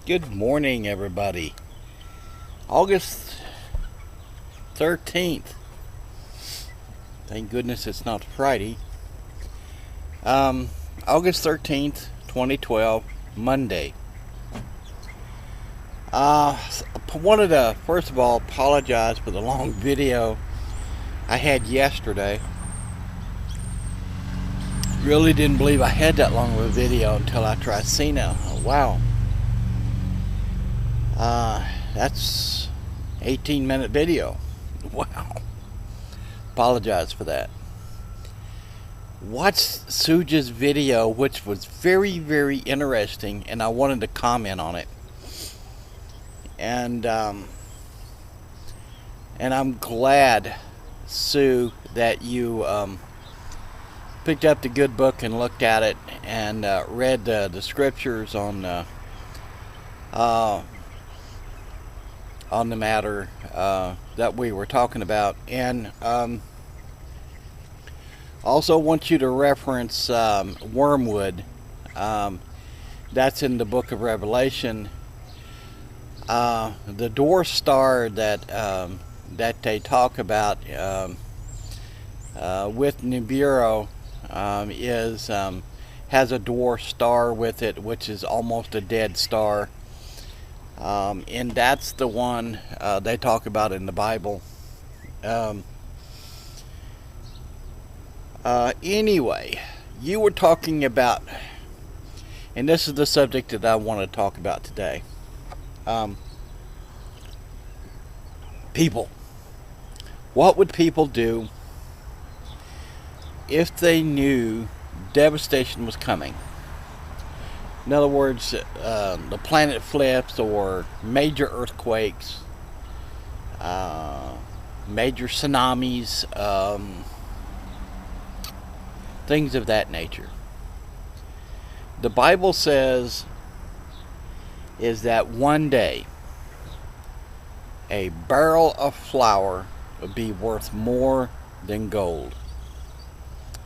Good morning, everybody. August 13th. Thank goodness it's not Friday. August 13th, 2012, Monday. I wanted to, first of all, apologize for the long video I had yesterday. Really didn't believe I had that long of a video until I tried seeing it. Wow. That's 18-minute video. Wow. Apologize for that. Watched Suja's video, which was very, very interesting, and I wanted to comment on it. And I'm glad, Sue, that you picked up the good book and looked at it and read the scriptures on the matter that we were talking about. And also want you to reference wormwood. That's in the book of Revelation. The dwarf star that they talk about with Nibiru has a dwarf star with it, which is almost a dead star. And that's the one they talk about in the Bible. Anyway, you were talking about, and this is the subject that I want to talk about today. People. What would people do if they knew devastation was coming? In other words, the planet flips, or major earthquakes, major tsunamis, things of that nature. The Bible says is that one day a barrel of flour would be worth more than gold.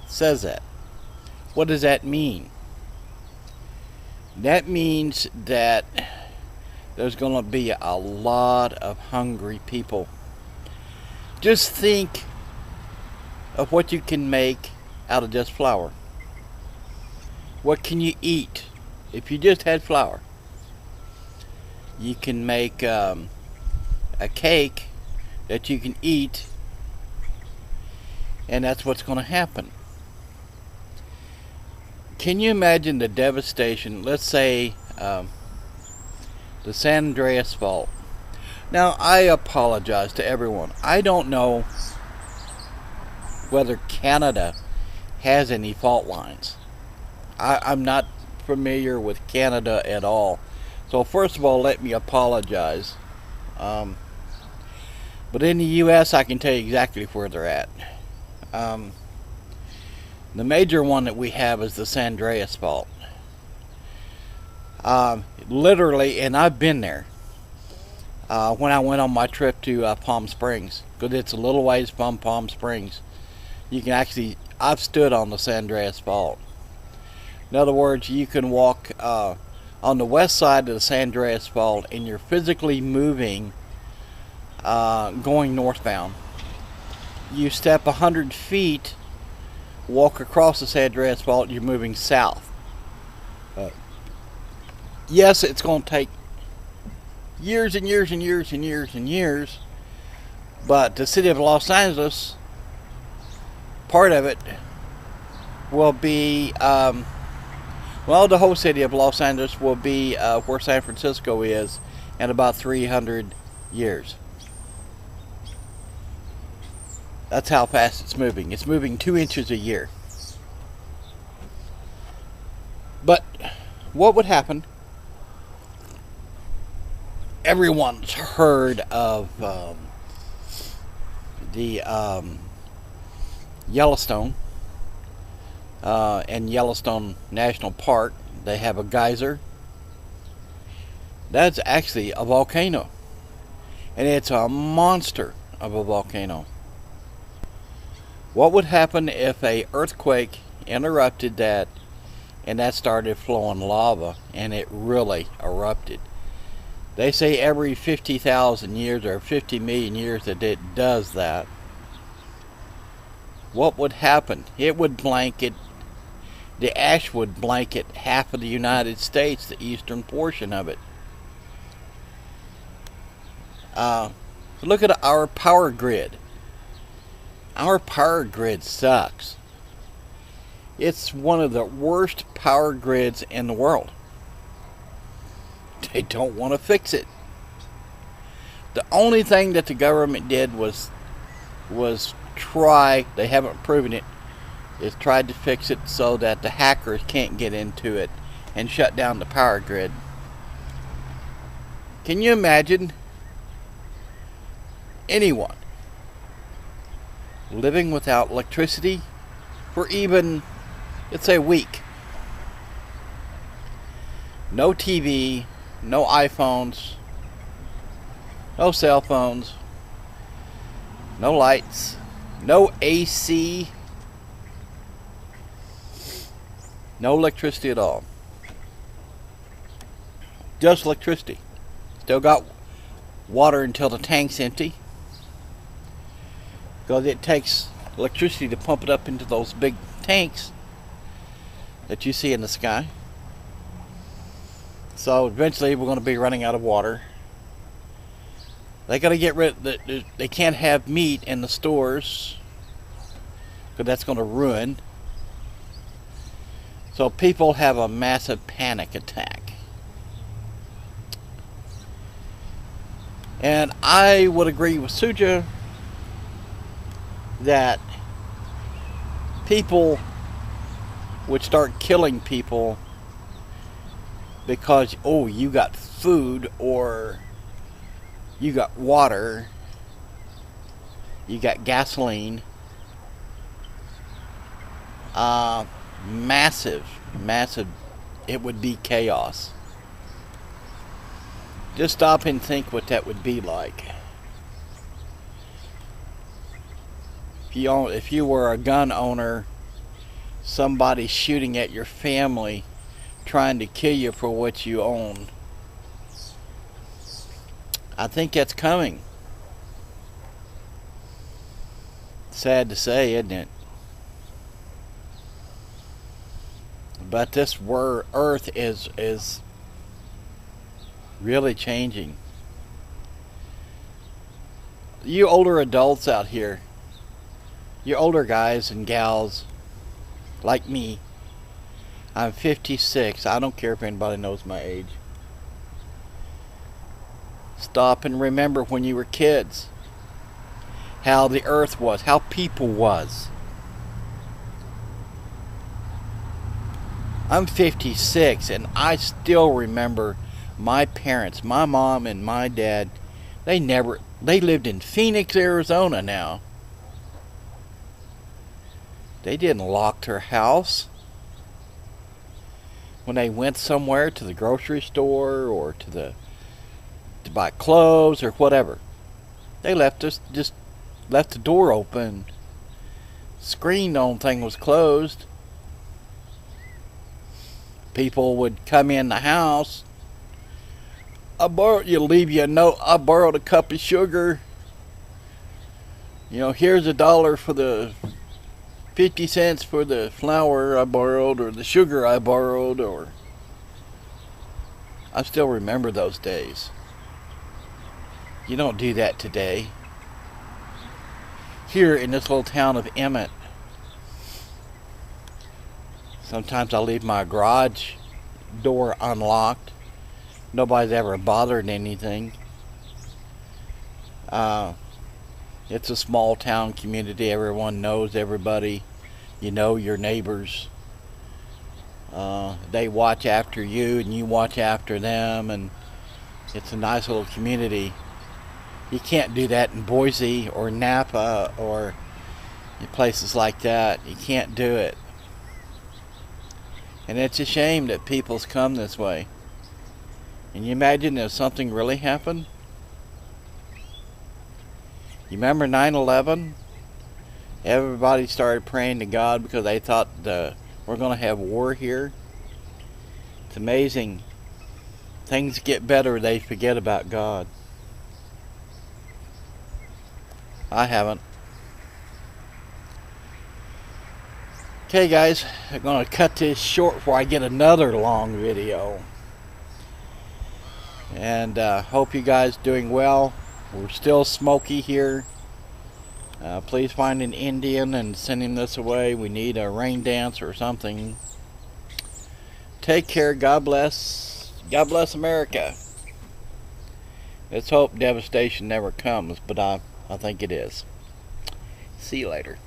It says that. What does that mean? That means that there's going to be a lot of hungry people. Just think of what you can make out of just flour. What can you eat if you just had flour? You can make a cake that you can eat, and that's what's going to happen. Can you imagine the devastation? Let's say the San Andreas Fault. Now, I apologize to everyone. I don't know whether Canada has any fault lines. I'm not familiar with Canada at all. So first of all, let me apologize. But in the U.S., I can tell you exactly where they're at. The major one that we have is the San Andreas Fault. Literally, and I've been there when I went on my trip to Palm Springs, because it's a little ways from Palm Springs. You can actually, I've stood on the San Andreas Fault. In other words, you can walk on the west side of the San Andreas Fault, and you're physically moving, going northbound. You step 100 feet, walk across the San Andreas Fault, you're moving south. Yes, it's going to take years and years and years and years and years, but the city of Los Angeles, part of it, will be, well, the whole city of Los Angeles will be where San Francisco is in about 300 years. That's how fast it's moving. It's moving 2 inches a year. But what would happen? Everyone's heard of the Yellowstone and Yellowstone National Park. They have a geyser. That's actually a volcano, and it's a monster of a volcano. What would happen if a earthquake interrupted that, and that started flowing lava, and it really erupted? They say every 50,000 years or 50 million years that it does that. What would happen? It would blanket, the ash would blanket half of the United States, the eastern portion of it. Look at our power grid. Our power grid sucks. It's one of the worst power grids in the world. They don't want to fix it. The only thing that the government did was try, they haven't proven it, is tried to fix it so that the hackers can't get into it and shut down the power grid. Can you imagine anyone living without electricity for even, let's say, a week? No TV, no iPhones, no cell phones, no lights, no AC, no electricity at all. Just electricity. Still got water until the tank's empty, because it takes electricity to pump it up into those big tanks that you see in the sky. So eventually we're going to be running out of water. They got to get rid of they can't have meat in the stores because that's going to ruin. So people have a massive panic attack. And I would agree with Suja that people would start killing people because, oh, you got food, or you got water, you got gasoline. Massive, it would be chaos. Just stop and think what that would be like. If you were a gun owner, somebody shooting at your family, trying to kill you for what you own. I think that's coming. Sad to say, isn't it? But this earth is really changing. You older adults out here, you older guys and gals like me, I'm 56. I don't care if anybody knows my age. Stop and remember when you were kids, how the earth was, how people was. I'm 56 and I still remember my parents, my mom and my dad. They lived in Phoenix, Arizona now. They didn't lock their house. When they went somewhere, to the grocery store or to buy clothes or whatever, they just left the door open. Screen, the only thing was closed. People would come in the house. Leave you a note. I borrowed a cup of sugar. Here's $1 for the 50 cents for the flour I borrowed, or the sugar I borrowed, or I still remember those days. You don't do that today. Here in this little town of Emmett, sometimes I leave my garage door unlocked. Nobody's ever bothered anything. It's a small town community. Everyone knows everybody. You know your neighbors. They watch after you and you watch after them, and it's a nice little community. You can't do that in Boise or Napa or in places like that. You can't do it. And it's a shame that people's come this way. Can you imagine if something really happened? You remember 9/11? Everybody started praying to God because they thought we're going to have war here. It's amazing things get better, they forget about God. I haven't. Okay guys, I'm going to cut this short before I get another long video. And hope you guys doing well. We're still smoky here. Please find an Indian and send him this away. We need a rain dance or something. Take care. God bless. God bless America. Let's hope devastation never comes, but I think it is. See you later.